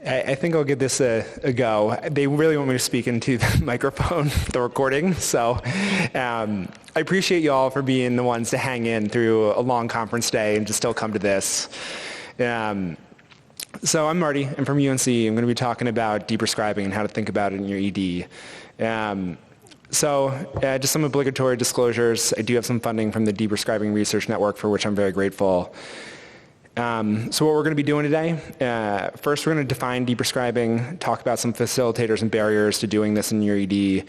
I think I'll give this a go. They really want me to speak into the microphone, the recording, so I appreciate you all for being the ones to hang in through a long conference day and to still come to this. So I'm Marty. I'm from UNC. I'm going to be talking about deprescribing and how to think about it in your ED. Just some obligatory disclosures. I do have some funding from the Deprescribing Research Network, for which I'm very grateful. So what we're going to be doing today, first we're going to define deprescribing, talk about some facilitators and barriers to doing this in your ED,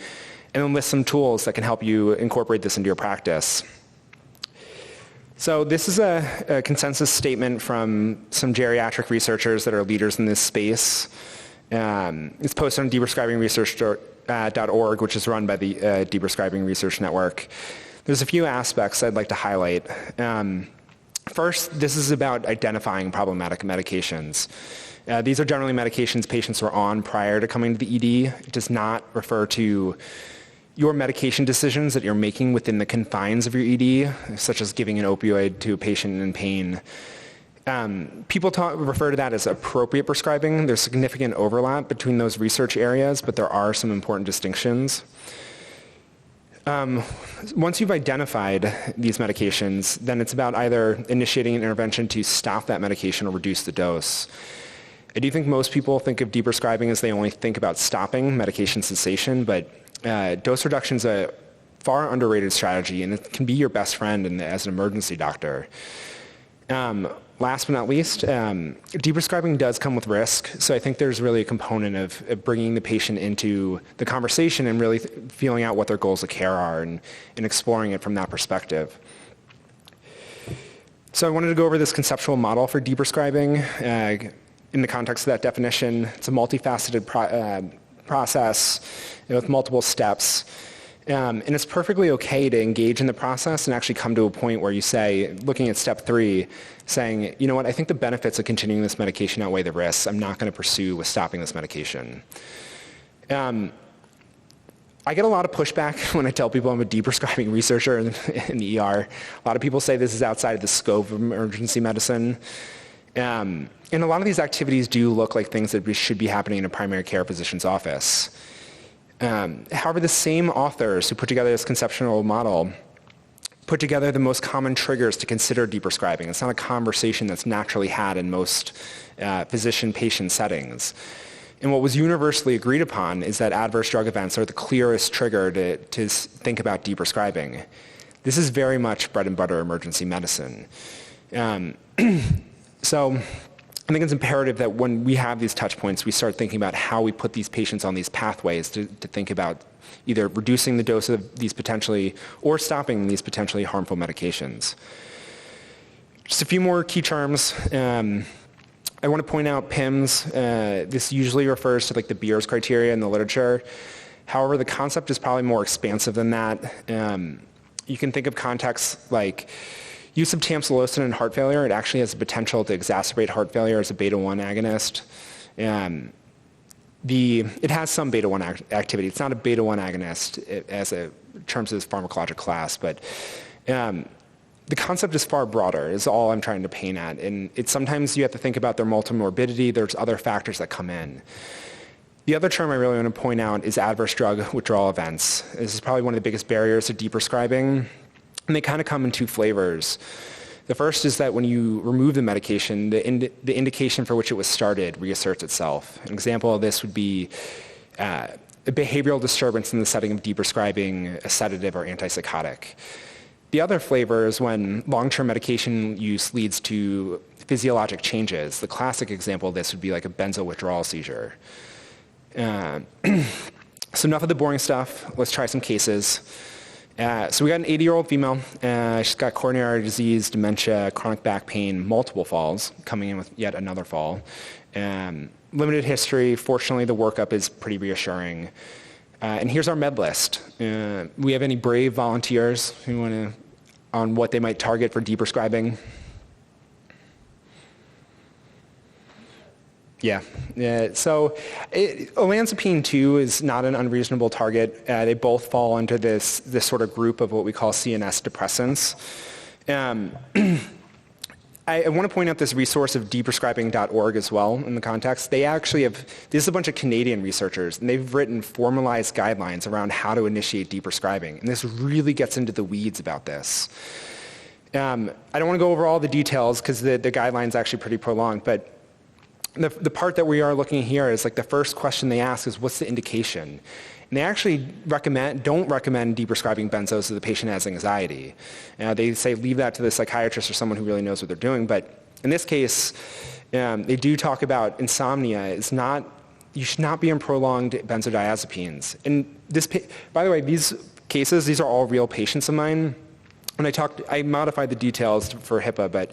and then list some tools that can help you incorporate this into your practice. So this is a consensus statement from some geriatric researchers that are leaders in this space. It's posted on deprescribingresearch.org, which is run by the Deprescribing Research Network. There's a few aspects I'd like to highlight. First, this is about identifying problematic medications. These are generally medications patients were on prior to coming to the ED. It does not refer to your medication decisions that you're making within the confines of your ED, such as giving an opioid to a patient in pain. People refer to that as appropriate prescribing. There's significant overlap between those research areas, but there are some important distinctions. Once you've identified these medications, then it's about either initiating an intervention to stop that medication or reduce the dose. I do think most people think of deprescribing as they only think about stopping medication cessation, but dose reduction is a far underrated strategy, and it can be your best friend as an emergency doctor. Last but not least, deprescribing does come with risk, so I think there's really a component of bringing the patient into the conversation and really feeling out what their goals of care are and exploring it from that perspective. So I wanted to go over this conceptual model for deprescribing in the context of that definition. It's a multifaceted process with multiple steps. And it's perfectly okay to engage in the process and actually come to a point where you say, looking at step 3, saying, you know what, I think the benefits of continuing this medication outweigh the risks. I'm not going to pursue with stopping this medication. I get a lot of pushback when I tell people I'm a deprescribing researcher in the ER. A lot of people say this is outside of the scope of emergency medicine. And a lot of these activities do look like things that should be happening in a primary care physician's office. However, the same authors who put together this conceptual model put together the most common triggers to consider deprescribing. It's not a conversation that's naturally had in most physician-patient settings. And what was universally agreed upon is that adverse drug events are the clearest trigger to think about deprescribing. This is very much bread and butter emergency medicine. So I think it's imperative that when we have these touch points, we start thinking about how we put these patients on these pathways to think about either reducing the dose of these potentially or stopping these potentially harmful medications. Just a few more key terms. I want to point out PIMS. This usually refers to like the Beers criteria in the literature. However, the concept is probably more expansive than that. You can think of contexts like use of tamsulosin in heart failure. It actually has the potential to exacerbate heart failure as a beta-1 agonist. It has some beta-1 activity. It's not a beta-1 agonist in terms of its pharmacologic class, but the concept is far broader, is all I'm trying to paint at. And sometimes you have to think about their multimorbidity. There's other factors that come in. The other term I really want to point out is adverse drug withdrawal events. This is probably one of the biggest barriers to deprescribing. And they kind of come in two flavors. The first is that when you remove the medication, the indication for which it was started reasserts itself. An example of this would be a behavioral disturbance in the setting of deprescribing a sedative or antipsychotic. The other flavor is when long-term medication use leads to physiologic changes. The classic example of this would be like a benzo withdrawal seizure. So enough of the boring stuff. Let's try some cases. So we got an 80-year-old female. She's got coronary artery disease, dementia, chronic back pain, multiple falls, coming in with yet another fall. Limited history. Fortunately, the workup is pretty reassuring. And here's our med list. We have any brave volunteers who want to on what they might target for deprescribing? Yeah. So olanzapine, too, is not an unreasonable target. They both fall into this sort of group of what we call CNS depressants. I want to point out this resource of deprescribing.org as well in the context. They actually have, this is a bunch of Canadian researchers, and they've written formalized guidelines around how to initiate deprescribing. And this really gets into the weeds about this. I don't want to go over all the details because the guideline is actually pretty prolonged, but the part that we are looking here is like the first question they ask is, what's the indication? And they actually don't recommend deprescribing benzos if the patient has anxiety. They say leave that to the psychiatrist or someone who really knows what they're doing. But in this case, they do talk about insomnia. You should not be on prolonged benzodiazepines. And by the way, these cases, these are all real patients of mine. When I modified the details for HIPAA, but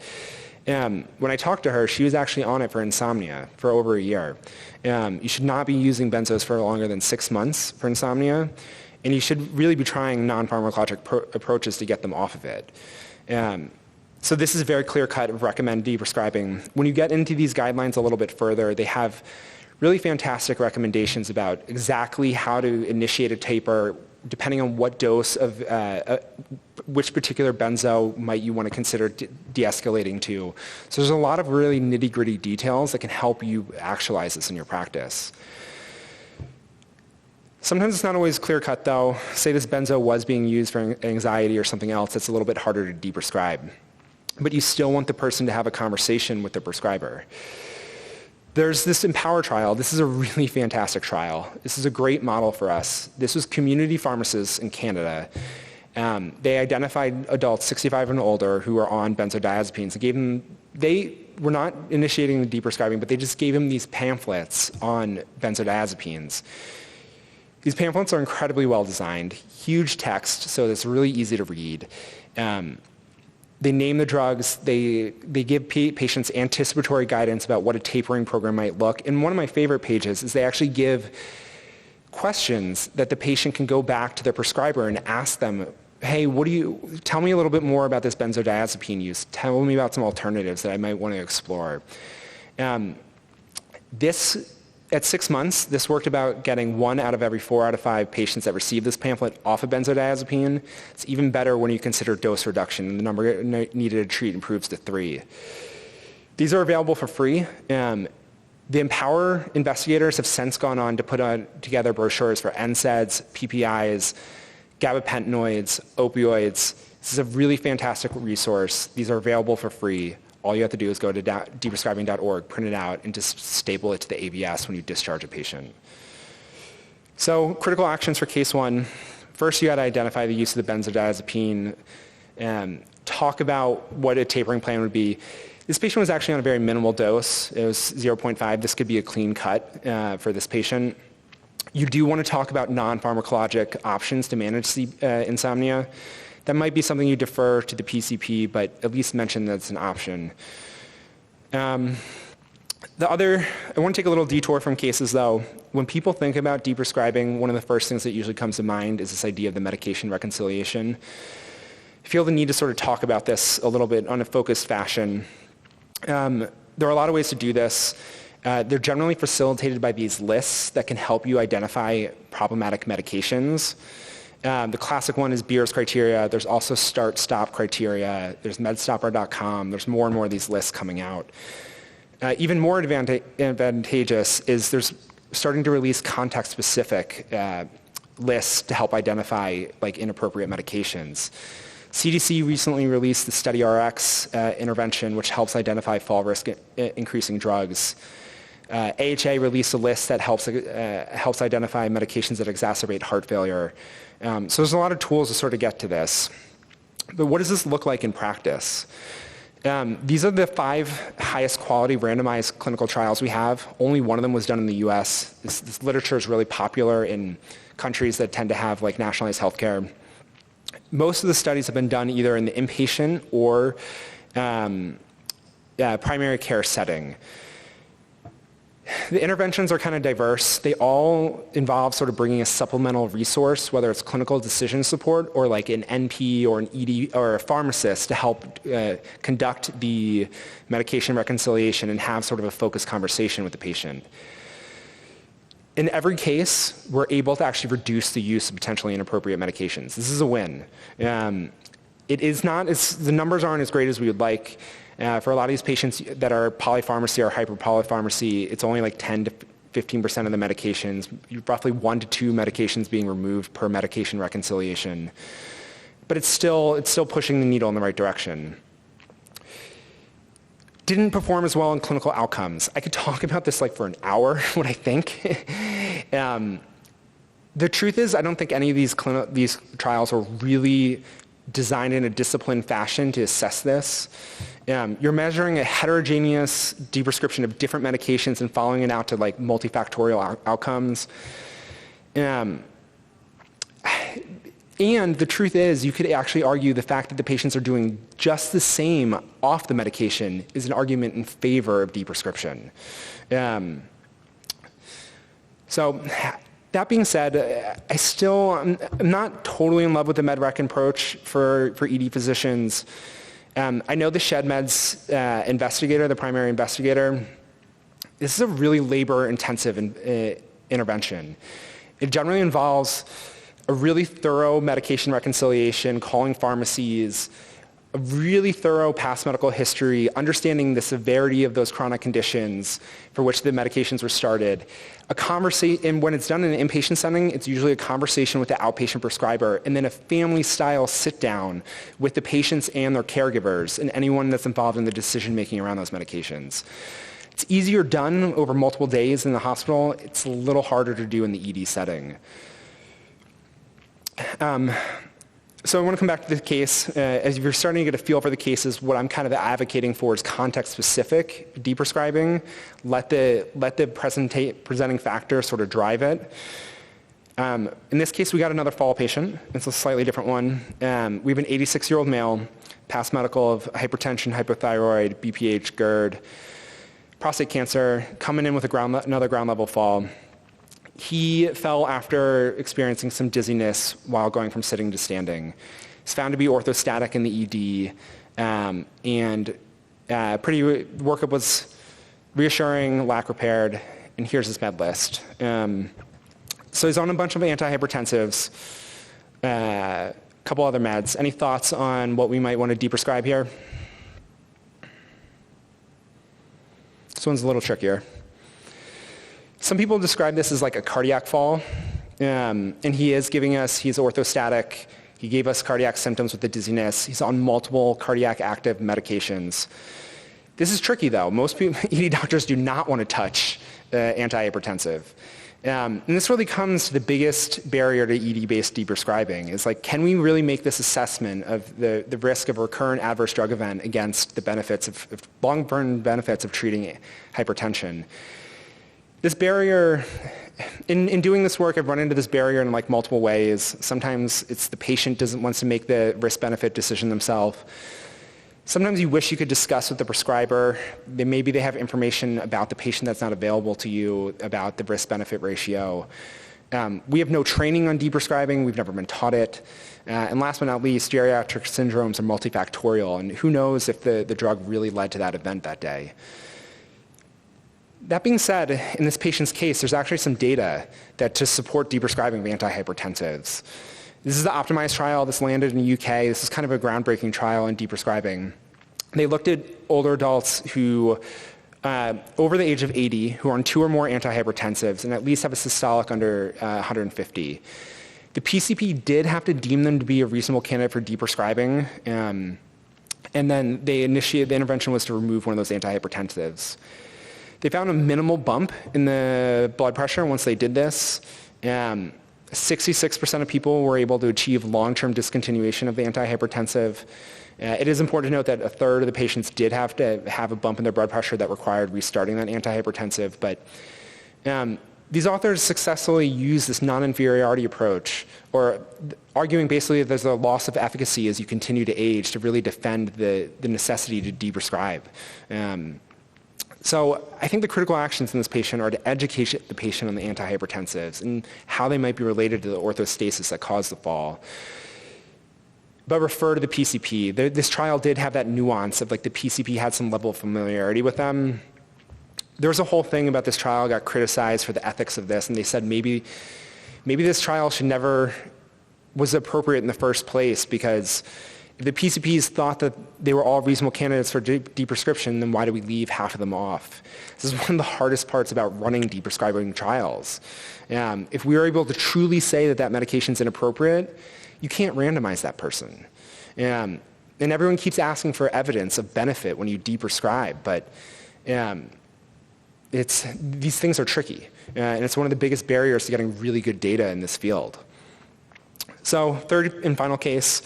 when I talked to her, she was actually on it for insomnia for over a year. You should not be using benzos for longer than 6 months for insomnia, and you should really be trying non-pharmacologic approaches to get them off of it. So this is a very clear cut of recommend deprescribing. When you get into these guidelines a little bit further, they have really fantastic recommendations about exactly how to initiate a taper, depending on what dose of which particular benzo might you want to consider de-escalating to. So there's a lot of really nitty-gritty details that can help you actualize this in your practice. Sometimes it's not always clear-cut though. Say this benzo was being used for anxiety or something else, it's a little bit harder to deprescribe. But you still want the person to have a conversation with the prescriber. There's this Empower trial. This is a really fantastic trial. This is a great model for us. This was community pharmacists in Canada. They identified adults 65 and older who are on benzodiazepines and gave them, they were not initiating the deprescribing, but they just gave them these pamphlets on benzodiazepines. These pamphlets are incredibly well designed, huge text, so it's really easy to read. They name the drugs, they give patients anticipatory guidance about what a tapering program might look. And one of my favorite pages is they actually give questions that the patient can go back to their prescriber and ask them, hey, tell me a little bit more about this benzodiazepine use. Tell me about some alternatives that I might want to explore. At 6 months, this worked about getting 1 out of every 4 out of 5 patients that received this pamphlet off of benzodiazepine. It's even better when you consider dose reduction. The number needed to treat improves to 3. These are available for free. The Empower investigators have since gone on to put together brochures for NSAIDs, PPIs, gabapentinoids, opioids. This is a really fantastic resource. These are available for free. All you have to do is go to deprescribing.org, print it out, and just staple it to the ABS when you discharge a patient. So critical actions for case 1. First, you got to identify the use of the benzodiazepine and talk about what a tapering plan would be. This patient was actually on a very minimal dose. It was 0.5. This could be a clean cut for this patient. You do want to talk about non-pharmacologic options to manage insomnia. That might be something you defer to the PCP, but at least mention that it's an option. I want to take a little detour from cases though. When people think about deprescribing, one of the first things that usually comes to mind is this idea of the medication reconciliation. I feel the need to sort of talk about this a little bit on a focused fashion. There are a lot of ways to do this. They're generally facilitated by these lists that can help you identify problematic medications. The classic one is Beer's criteria. There's also start-stop criteria. There's medstopper.com. There's more and more of these lists coming out. Even more advantageous is there's starting to release context-specific lists to help identify like inappropriate medications. CDC recently released the StudyRx intervention, which helps identify fall risk increasing drugs. AHA released a list that helps identify medications that exacerbate heart failure. So there's a lot of tools to sort of get to this. But what does this look like in practice? These are the 5 highest quality randomized clinical trials we have. Only one of them was done in the US. This literature is really popular in countries that tend to have like nationalized healthcare. Most of the studies have been done either in the inpatient or primary care setting. The interventions are kind of diverse. They all involve sort of bringing a supplemental resource, whether it's clinical decision support or like an NP or an ED or a pharmacist to help conduct the medication reconciliation and have sort of a focused conversation with the patient. In every case, we're able to actually reduce the use of potentially inappropriate medications. This is a win. The numbers aren't as great as we would like. For a lot of these patients that are polypharmacy or hyperpolypharmacy, it's only like 10 to 15% of the medications, roughly 1 to 2 medications being removed per medication reconciliation. But it's still pushing the needle in the right direction. Didn't perform as well in clinical outcomes. I could talk about this like for an hour, what I think. The truth is, I don't think any of these trials are really designed in a disciplined fashion to assess this. You're measuring a heterogeneous deprescription of different medications and following it out to like multifactorial outcomes. And the truth is, you could actually argue the fact that the patients are doing just the same off the medication is an argument in favor of deprescription. So that being said, I'm not totally in love with the MedRec approach for ED physicians. I know the SHED-Meds investigator, the primary investigator, this is a really labor-intensive intervention. It generally involves a really thorough medication reconciliation, calling pharmacies, a really thorough past medical history, understanding the severity of those chronic conditions for which the medications were started. And when it's done in an inpatient setting, it's usually a conversation with the outpatient prescriber, and then a family-style sit-down with the patients and their caregivers and anyone that's involved in the decision-making around those medications. It's easier done over multiple days in the hospital. It's a little harder to do in the ED setting. So I want to come back to the case. As you're starting to get a feel for the cases, what I'm kind of advocating for is context-specific deprescribing. Let the presenting factor sort of drive it. In this case, we got another fall patient. It's a slightly different one. We have an 86-year-old male, past medical of hypertension, hypothyroid, BPH, GERD, prostate cancer, coming in with another ground level fall. He fell after experiencing some dizziness while going from sitting to standing. He's found to be orthostatic in the ED, and workup was reassuring, lac repaired, and here's his med list. So he's on a bunch of antihypertensives, a couple other meds. Any thoughts on what we might want to deprescribe here? This one's a little trickier. Some people describe this as like a cardiac fall, and he's orthostatic. He gave us cardiac symptoms with the dizziness. He's on multiple cardiac active medications. This is tricky though. Most people, ED doctors do not want to touch antihypertensive. And this really comes to the biggest barrier to ED-based deprescribing is like, can we really make this assessment of the risk of a recurrent adverse drug event against the benefits of long-term benefits of treating hypertension? This barrier, in doing this work, I've run into this barrier in like multiple ways. Sometimes it's the patient wants to make the risk-benefit decision themselves. Sometimes you wish you could discuss with the prescriber. Maybe they have information about the patient that's not available to you about the risk-benefit ratio. We have no training on deprescribing. We've never been taught it. And last but not least, geriatric syndromes are multifactorial, and who knows if the drug really led to that event that day. That being said, in this patient's case, there's actually some data to support deprescribing of antihypertensives. This is the optimized trial. This landed in the UK. This is kind of a groundbreaking trial in deprescribing. They looked at older adults who, over the age of 80, who are on 2 or more antihypertensives and at least have a systolic under 150. The PCP did have to deem them to be a reasonable candidate for deprescribing, and then the intervention was to remove one of those antihypertensives. They found a minimal bump in the blood pressure once they did this. 66% of people were able to achieve long-term discontinuation of the antihypertensive. It is important to note that a third of the patients did have to have a bump in their blood pressure that required restarting that antihypertensive. But these authors successfully used this non-inferiority approach, or arguing basically that there's a loss of efficacy as you continue to age, to really defend the necessity to deprescribe. So I think the critical actions in this patient are to educate the patient on the antihypertensives and how they might be related to the orthostasis that caused the fall. But refer to the PCP. This trial did have that nuance of like the PCP had some level of familiarity with them. There was a whole thing about this trial got criticized for the ethics of this, and they said maybe this trial was appropriate in the first place because the PCPs thought that they were all reasonable candidates for deprescription, then why do we leave half of them off? This is one of the hardest parts about running deprescribing trials. If we are able to truly say that that medication is inappropriate, you can't randomize that person. And everyone keeps asking for evidence of benefit when you deprescribe, but these things are tricky. And it's one of the biggest barriers to getting really good data in this field. So third and final case,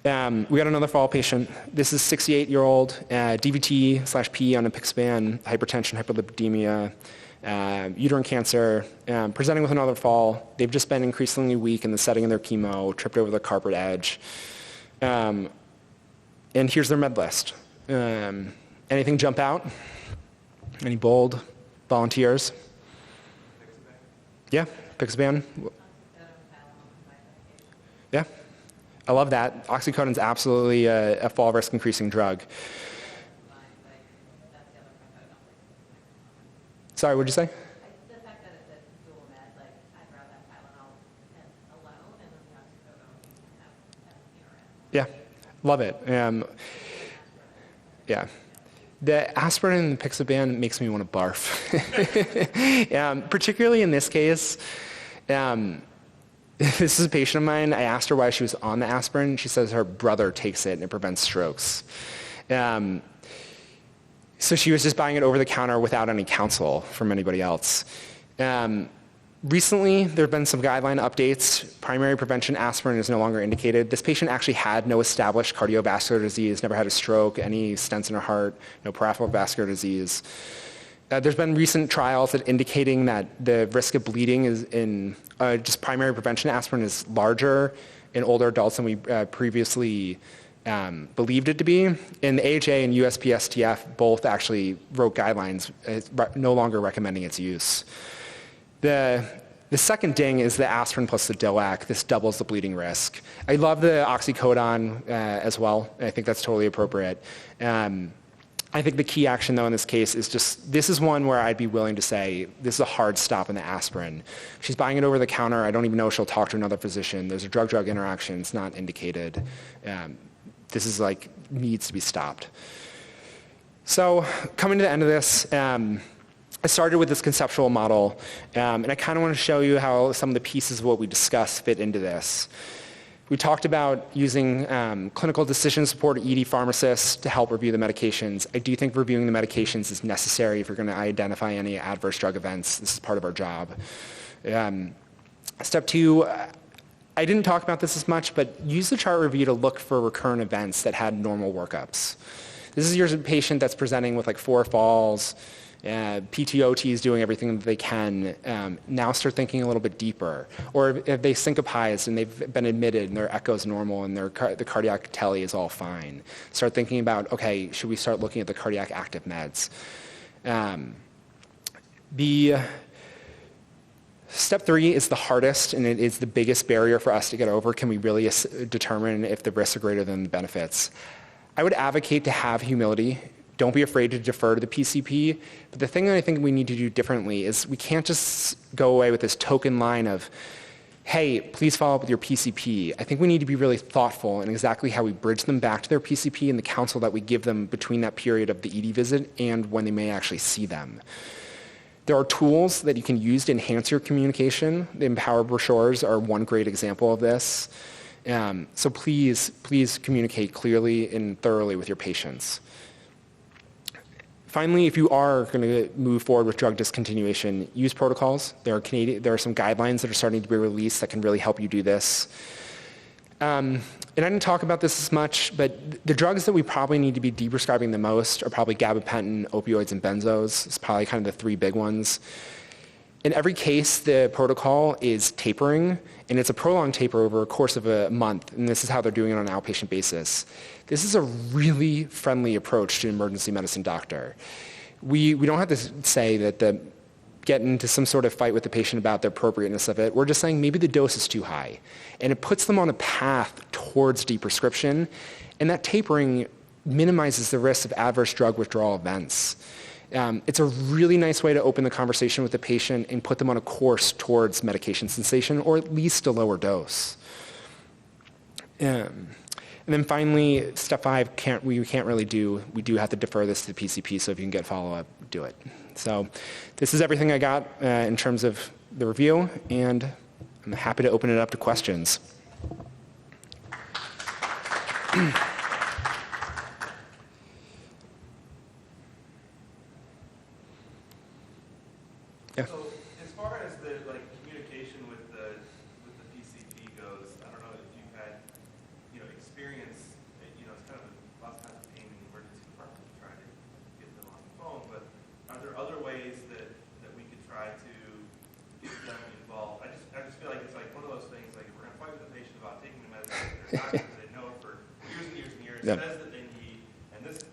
we got another fall patient. This is 68-year-old, DVT/P on apixaban, hypertension, hyperlipidemia, uterine cancer, presenting with another fall. They've just been increasingly weak in the setting of their chemo, tripped over the carpet edge. And here's their med list. Anything jump out? Any bold volunteers? Yeah, apixaban. Yeah, I love that. Oxycodone is absolutely a fall risk increasing drug. Sorry, what did you say? The fact that it's a dual med, like I'd rather have Tylenol alone and then the oxycodone have Yeah, love it. Yeah. The aspirin and the apixaban makes me want to barf. Particularly in this case, this is a patient of mine. I asked her why she was on the aspirin. She says her brother takes it and it prevents strokes. So she was just buying it over the counter without any counsel from anybody else. Recently, there have been some guideline updates. Primary prevention aspirin is no longer indicated. This patient actually had no established cardiovascular disease, never had a stroke, any stents in her heart, no peripheral vascular disease. There's been recent trials that indicating that the risk of bleeding is in just primary prevention aspirin is larger in older adults than we previously believed it to be. And the AHA and USPSTF both actually wrote guidelines no longer recommending its use. The second ding is the aspirin plus the DOAC. This doubles the bleeding risk. I love the oxycodone as well. I think that's totally appropriate. I think the key action, though, in this case is just, this is one where I'd be willing to say, this is a hard stop in the aspirin. She's buying it over the counter. I don't even know if she'll talk to another physician. There's a drug-drug interaction. It's not indicated. This is like, needs to be stopped. So coming to the end of this, I started with this conceptual model, and I kind of want to show you how some of the pieces of what we discussed fit into this. We talked about using clinical decision support ED pharmacists to help review the medications. I do think reviewing the medications is necessary if you're going to identify any adverse drug events. This is part of our job. Step two, I didn't talk about this as much, but use the chart review to look for recurrent events that had normal workups. This is your patient that's presenting with like 4 falls, PTOT is doing everything that they can. Now start thinking a little bit deeper. Or if they syncopized and they've been admitted and their echo's normal and the cardiac tele is all fine. Start thinking about, okay, should we start looking at the cardiac active meds? Step 3 is the hardest, and it is the biggest barrier for us to get over. Can we really determine if the risks are greater than the benefits? I would advocate to have humility. Don't be afraid to defer to the PCP. But the thing that I think we need to do differently is we can't just go away with this token line of, hey, please follow up with your PCP. I think we need to be really thoughtful in exactly how we bridge them back to their PCP and the counsel that we give them between that period of the ED visit and when they may actually see them. There are tools that you can use to enhance your communication. The Empower brochures are one great example of this. So please communicate clearly and thoroughly with your patients. Finally, if you are going to move forward with drug discontinuation, use protocols. There are some guidelines that are starting to be released that can really help you do this. And I didn't talk about this as much, but the drugs that we probably need to be deprescribing the most are probably gabapentin, opioids, and benzos. It's probably kind of the 3 big ones. In every case, the protocol is tapering, and it's a prolonged taper over a course of a month, and this is how they're doing it on an outpatient basis. This is a really friendly approach to an emergency medicine doctor. We don't have to say that get into some sort of fight with the patient about the appropriateness of it. We're just saying maybe the dose is too high, and it puts them on a path towards deprescription, and that tapering minimizes the risk of adverse drug withdrawal events. It's a really nice way to open the conversation with the patient and put them on a course towards medication cessation, or at least a lower dose. And then finally, step 5, we can't really do. We do have to defer this to the PCP, so if you can get follow-up, do it. So this is everything I got in terms of the review, and I'm happy to open it up to questions. Yeah. So as far as the communication with the PCP goes, I don't know if you've had experience. It's kind of lots of times a pain in the emergency department to try to get them on the phone. But are there other ways that we could try to get them involved? I just feel like it's like one of those things. Like we're gonna fight with the patient about taking the medicine. There's doctors that they know for years and years and years. Yep. Says that they need, and this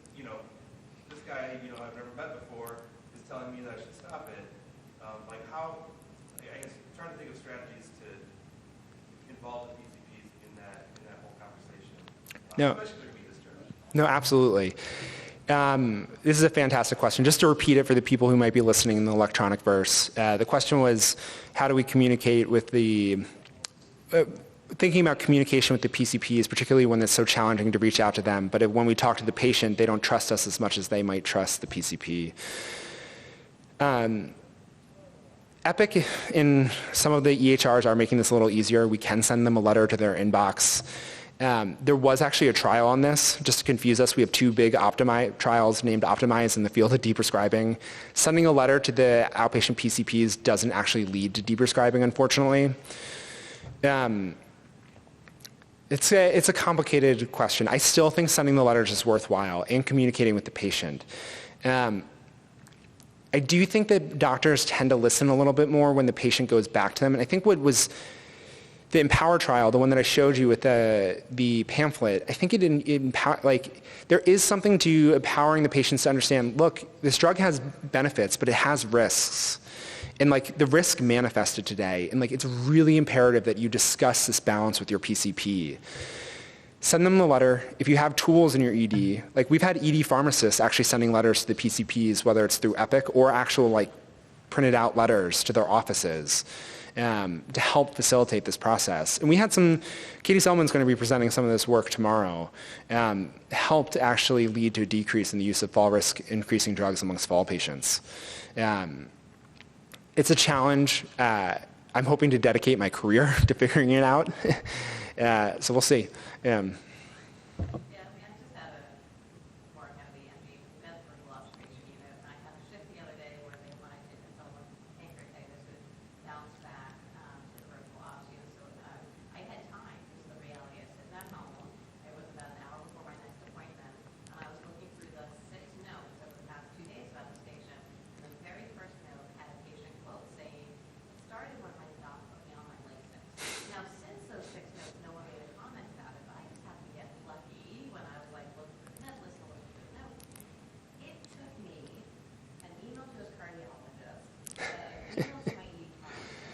guy I've never met before is telling me that I should stop it. I guess I'm trying to think of strategies to involve the PCPs in that whole conversation, especially when we discharge. No, absolutely. This is a fantastic question. Just to repeat it for the people who might be listening in the electronic verse, the question was, how do we communicate with thinking about communication with the PCPs, particularly when it's so challenging to reach out to them, but when we talk to the patient, they don't trust us as much as they might trust the PCP. Epic in some of the EHRs are making this a little easier. We can send them a letter to their inbox. There was actually a trial on this. Just to confuse us, we have 2 big trials named Optimize in the field of deprescribing. Sending a letter to the outpatient PCPs doesn't actually lead to deprescribing, unfortunately. It's a complicated question. I still think sending the letters is worthwhile and communicating with the patient. I do think that doctors tend to listen a little bit more when the patient goes back to them. And I think what was the Empower trial, the one that I showed you with the pamphlet, I think there is something to empowering the patients to understand, look, this drug has benefits, but it has risks. And the risk manifested today. And it's really imperative that you discuss this balance with your PCP. Send them the letter. If you have tools in your ED, we've had ED pharmacists actually sending letters to the PCPs, whether it's through Epic or actual printed out letters to their offices to help facilitate this process. And we had Katie Selman's going to be presenting some of this work tomorrow, helped actually lead to a decrease in the use of fall risk increasing drugs amongst fall patients. It's a challenge. I'm hoping to dedicate my career to figuring it out. So we'll see. Yeah, I just had a more heavy MD medical observation unit. I had a shift the other day where they wanted to consult with pancreatitis would bounce back to peripheral osteo. So I had time, because the reality is sitting at home. It was about an hour before my next appointment, and I was looking through the 6 notes over the past 2 days about the station. And the very first note had a patient quote saying, "It started when my doc put me on my Lasix." Now, since those 6 notes, no one made a comment about it, but I just happened to get lucky when I was looking through the med list and looking through the notes. It took me an email to his cardiologist, an email to my ED pharmacist,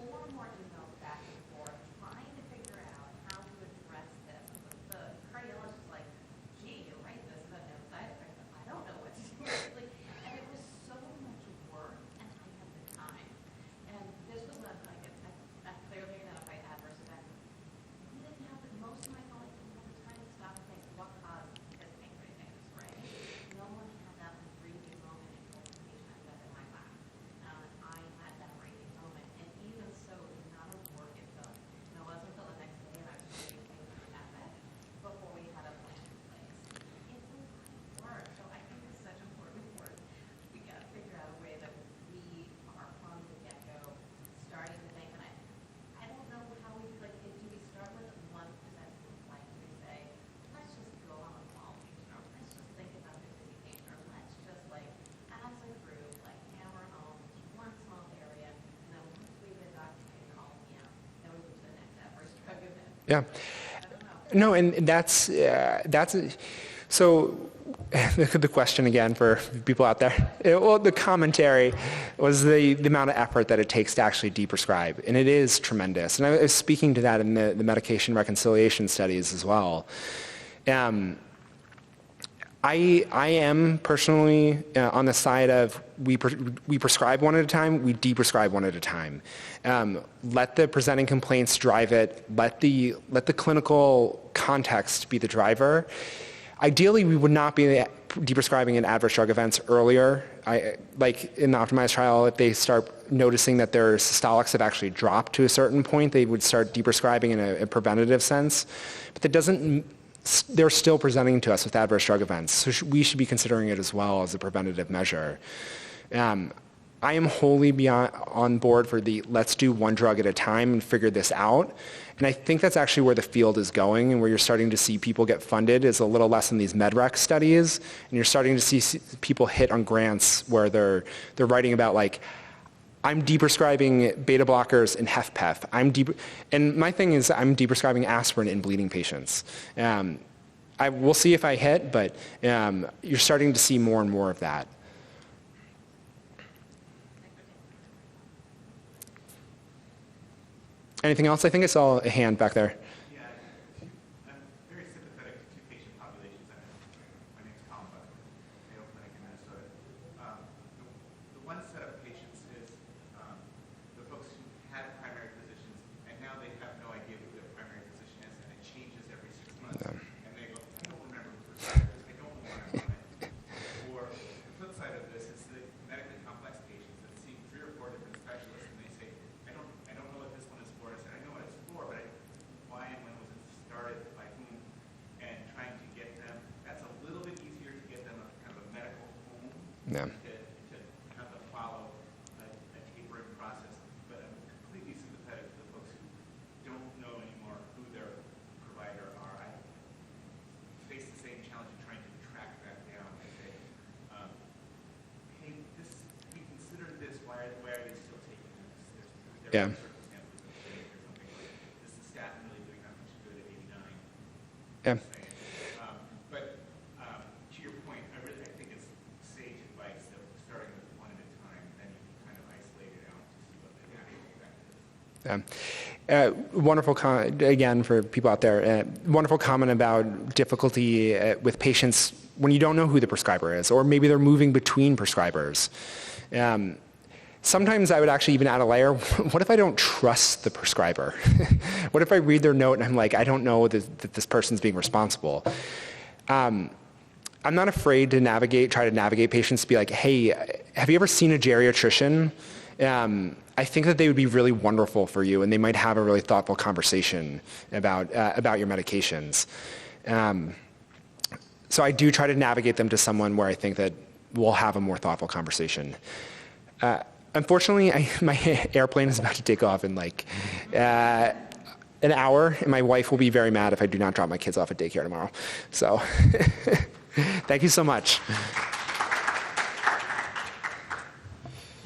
4 more emails back and forth, trying to figure out how to address this. The cardiologist was like, "Gee, you're right, this is a known side effect, but I don't know what to do." And it was so much work, and I had the time. And this was when I clearly identified adverse events. We didn't have most of my colleagues didn't have the time to stop and think, what caused his pancreatitis, right? No one had that breathing moment and told the patient I got in my lap. I had that breathing moment, and even so, the amount of work it took. And it wasn't until the next day and I was doing things in Epic before we had a plan in place. It's a lot of work, so I think it's such important work. We got to figure out a way that we are from the get-go starting to think, and I don't know how we, do we start with one presenting, we say, let's just go on a small patient, or let's just think about the busy patient, or let's just, as a group, hammer home one small area, and then once we get a doctor to call me out, then we move to the next adverse drug event. Yeah. I don't know. No, and so the question again for people out there. The commentary was the amount of effort that it takes to actually deprescribe, and it is tremendous. And I was speaking to that in the medication reconciliation studies as well. I am personally on the side of we prescribe one at a time, we deprescribe one at a time. Let the presenting complaints drive it. Let the clinical context be the driver. Ideally, we would not be deprescribing in adverse drug events earlier. Like in the optimized trial, if they start noticing that their systolics have actually dropped to a certain point, they would start deprescribing in a preventative sense. But that doesn't. They're still presenting to us with adverse drug events, so we should be considering it as well as a preventative measure. I am wholly on board for the let's do one drug at a time and figure this out. And I think that's actually where the field is going, and where you're starting to see people get funded is a little less in these MedRec studies, and you're starting to see people hit on grants where they're writing about like, I'm deprescribing beta blockers in HFpEF. And my thing is I'm deprescribing aspirin in bleeding patients. We'll see if I hit, but you're starting to see more and more of that. Anything else? I think I saw a hand back there. Yeah, I'm very sympathetic to two patient populations. My name's Colin Butler, Mayo Clinic in Minnesota. The one set of patients is the folks who had primary physicians, and now they have no idea who their primary physician is, and it changes every 6 months. Yeah. And they go, I don't remember who prescribed this. I don't know what I'm on it. Or the flip side of this is the medically complex patients that see 3 or 4 different specialists, and they say, I don't know what this one is for. I said, I know what it's for, but why and when was it started, by whom, and trying to get them. That's a little bit easier to get them a kind of a medical home. Yeah. To have to follow a tapering process. But I'm completely sympathetic to the folks who don't know anymore who their provider are. I face the same challenge of trying to track that down. I say, hey, we considered this. Why are they still taking this? Yeah. Yeah. But to your point, I think it's sage advice that starting with one at a time, then you can kind of isolate it out to see what the actual effect is. Wonderful comment, again, for people out there, wonderful comment about difficulty with patients when you don't know who the prescriber is, or maybe they're moving between prescribers. Sometimes I would actually even add a layer, what if I don't trust the prescriber? What if I read their note and I'm like, I don't know that this person's being responsible? I'm not afraid to try to navigate patients to be like, hey, have you ever seen a geriatrician? I think that they would be really wonderful for you, and they might have a really thoughtful conversation about your medications. So I do try to navigate them to someone where I think that we'll have a more thoughtful conversation. Unfortunately, my airplane is about to take off in like an hour, and my wife will be very mad if I do not drop my kids off at daycare tomorrow. So thank you so much.